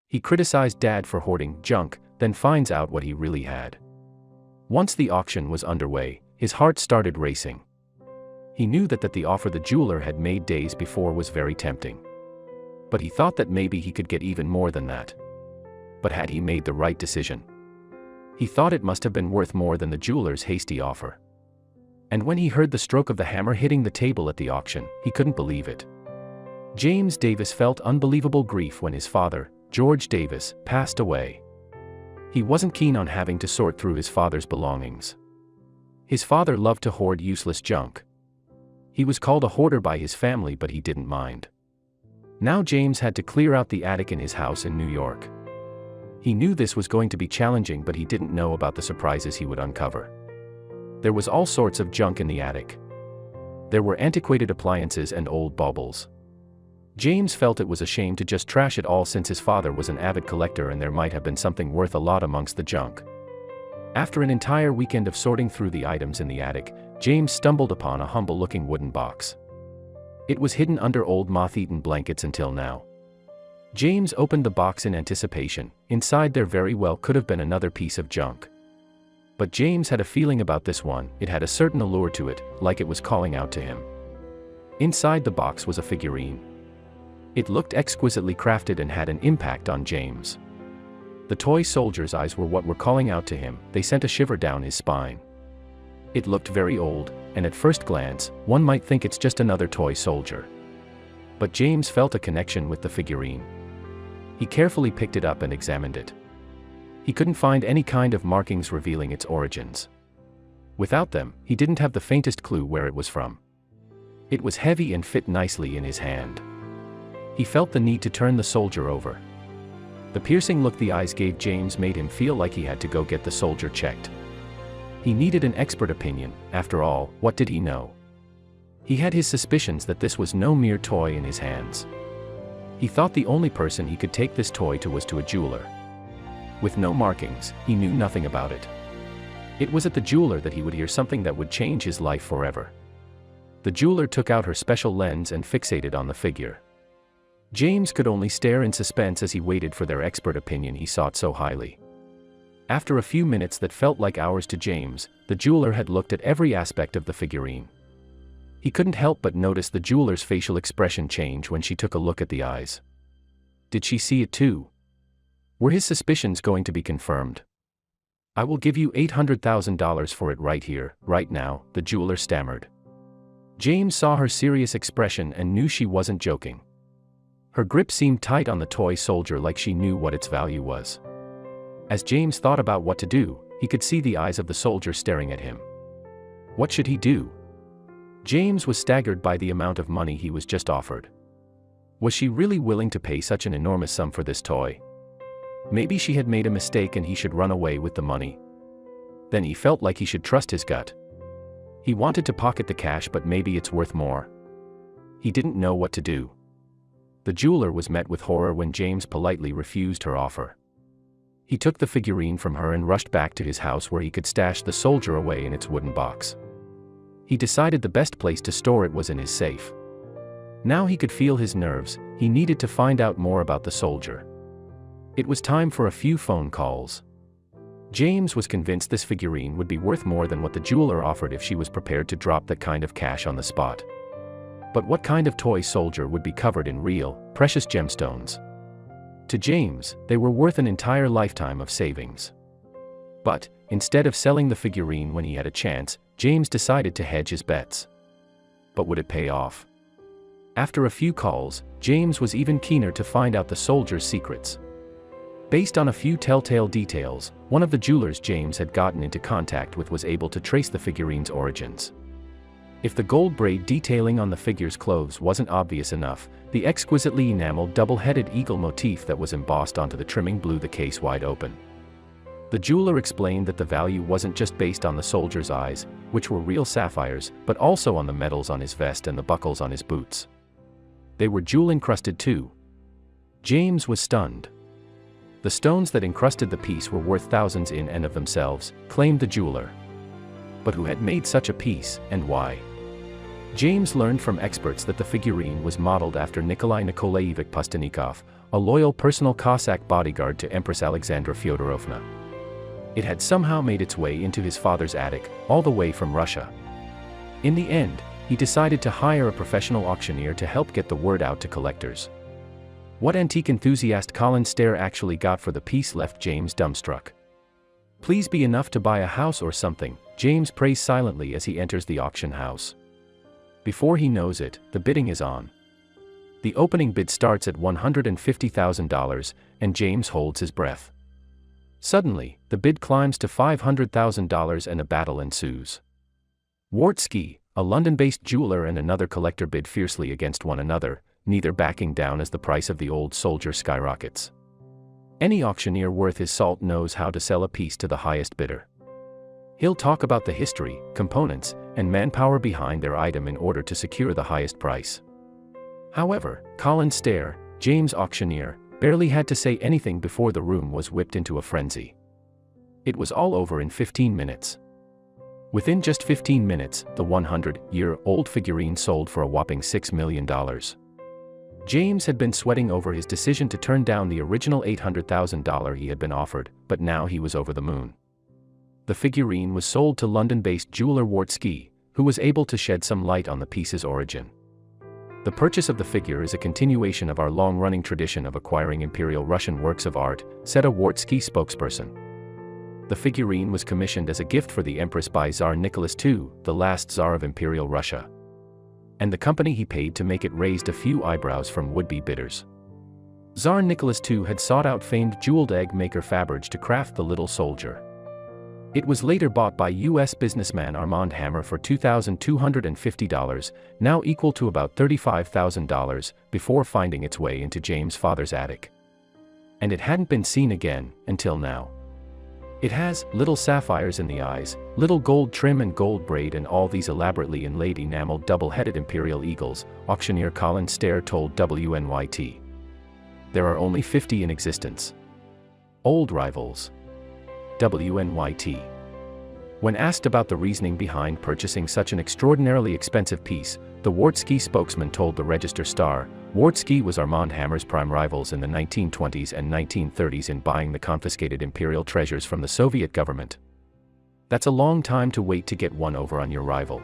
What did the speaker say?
He criticized Dad for hoarding junk, then finds out what he really had. Once the auction was underway, his heart started racing. He knew that the offer the jeweler had made days before was very tempting. But he thought that maybe he could get even more than that. But had he made the right decision? He thought it must have been worth more than the jeweler's hasty offer. And when he heard the stroke of the hammer hitting the table at the auction, he couldn't believe it. James Davis felt unbelievable grief when his father, George Davis, passed away. He wasn't keen on having to sort through his father's belongings. His father loved to hoard useless junk. He was called a hoarder by his family, but he didn't mind. Now James had to clear out the attic in his house in New York. He knew this was going to be challenging, but he didn't know about the surprises he would uncover. There was all sorts of junk in the attic. There were antiquated appliances and old baubles. James felt it was a shame to just trash it all, since his father was an avid collector and there might have been something worth a lot amongst the junk. After an entire weekend of sorting through the items in the attic, James stumbled upon a humble-looking wooden box. It was hidden under old moth-eaten blankets until now. James opened the box in anticipation. Inside there very well could have been another piece of junk. But James had a feeling about this one. It had a certain allure to it, like it was calling out to him. Inside the box was a figurine. It looked exquisitely crafted and had an impact on James. The toy soldier's eyes were what were calling out to him. They sent a shiver down his spine. It looked very old, and at first glance, one might think it's just another toy soldier. But James felt a connection with the figurine. He carefully picked it up and examined it. He couldn't find any kind of markings revealing its origins. Without them, he didn't have the faintest clue where it was from. It was heavy and fit nicely in his hand. He felt the need to turn the soldier over. The piercing look the eyes gave James made him feel like he had to go get the soldier checked. He needed an expert opinion. After all, what did he know? He had his suspicions that this was no mere toy in his hands. He thought the only person he could take this toy to was to a jeweler. With no markings, he knew nothing about it. It was at the jeweler that he would hear something that would change his life forever. The jeweler took out her special lens and fixated on the figure. James could only stare in suspense as he waited for their expert opinion he sought so highly. After a few minutes that felt like hours to James, the jeweler had looked at every aspect of the figurine. He couldn't help but notice the jeweler's facial expression change when she took a look at the eyes. Did she see it too? Were his suspicions going to be confirmed? "I will give you $800,000 for it right here, right now," the jeweler stammered. James saw her serious expression and knew she wasn't joking. Her grip seemed tight on the toy soldier, like she knew what its value was. As James thought about what to do, he could see the eyes of the soldier staring at him. What should he do? James was staggered by the amount of money he was just offered. Was she really willing to pay such an enormous sum for this toy? Maybe she had made a mistake and he should run away with the money. Then he felt like he should trust his gut. He wanted to pocket the cash, but maybe it's worth more. He didn't know what to do. The jeweler was met with horror when James politely refused her offer. He took the figurine from her and rushed back to his house where he could stash the soldier away in its wooden box. He decided the best place to store it was in his safe. Now he could feel his nerves. He needed to find out more about the soldier. It was time for a few phone calls. James was convinced this figurine would be worth more than what the jeweler offered if she was prepared to drop that kind of cash on the spot. But what kind of toy soldier would be covered in real, precious gemstones? To James, they were worth an entire lifetime of savings. But, instead of selling the figurine when he had a chance, James decided to hedge his bets. But would it pay off? After a few calls, James was even keener to find out the soldier's secrets. Based on a few telltale details, one of the jewelers James had gotten into contact with was able to trace the figurine's origins. If the gold braid detailing on the figure's clothes wasn't obvious enough, the exquisitely enameled double-headed eagle motif that was embossed onto the trimming blew the case wide open. The jeweler explained that the value wasn't just based on the soldier's eyes, which were real sapphires, but also on the medals on his vest and the buckles on his boots. They were jewel-encrusted too. James was stunned. The stones that encrusted the piece were worth thousands in and of themselves, claimed the jeweler. But who had made such a piece, and why? James learned from experts that the figurine was modeled after Nikolai Nikolaevich Pustonikov, a loyal personal Cossack bodyguard to Empress Alexandra Fyodorovna. It had somehow made its way into his father's attic, all the way from Russia. In the end, he decided to hire a professional auctioneer to help get the word out to collectors. What antique enthusiast Colin Stair actually got for the piece left James dumbstruck. "Please be enough to buy a house or something," James prays silently as he enters the auction house. Before he knows it, the bidding is on. The opening bid starts at $150,000, and James holds his breath. Suddenly, the bid climbs to $500,000 and a battle ensues. Wartski, a London-based jeweler, and another collector bid fiercely against one another, neither backing down as the price of the old soldier skyrockets. Any auctioneer worth his salt knows how to sell a piece to the highest bidder. He'll talk about the history, components, and manpower behind their item in order to secure the highest price. However, Colin Stair, James' auctioneer, barely had to say anything before the room was whipped into a frenzy. It was all over in 15 minutes. Within just 15 minutes, the 100-year-old figurine sold for a whopping $6 million. James had been sweating over his decision to turn down the original $800,000 he had been offered, but now he was over the moon. The figurine was sold to London-based jeweler Wartski, who was able to shed some light on the piece's origin. The purchase of the figure is a continuation of our long-running tradition of acquiring Imperial Russian works of art, said a Wartski spokesperson. The figurine was commissioned as a gift for the Empress by Tsar Nicholas II, the last Tsar of Imperial Russia. And the company he paid to make it raised a few eyebrows from would-be bidders. Tsar Nicholas II had sought out famed jeweled egg maker Faberge to craft the little soldier. It was later bought by U.S. businessman Armand Hammer for $2,250, now equal to about $35,000, before finding its way into James' father's attic. And it hadn't been seen again, until now. It has little sapphires in the eyes, little gold trim and gold braid, and all these elaborately inlaid enameled double-headed imperial eagles, auctioneer Colin Stair told WNYT. There are only 50 in existence. Old rivals. WNYT. When asked about the reasoning behind purchasing such an extraordinarily expensive piece, the Wartski spokesman told the Register Star, Wartski was Armand Hammer's prime rivals in the 1920s and 1930s in buying the confiscated imperial treasures from the Soviet government. That's a long time to wait to get one over on your rival.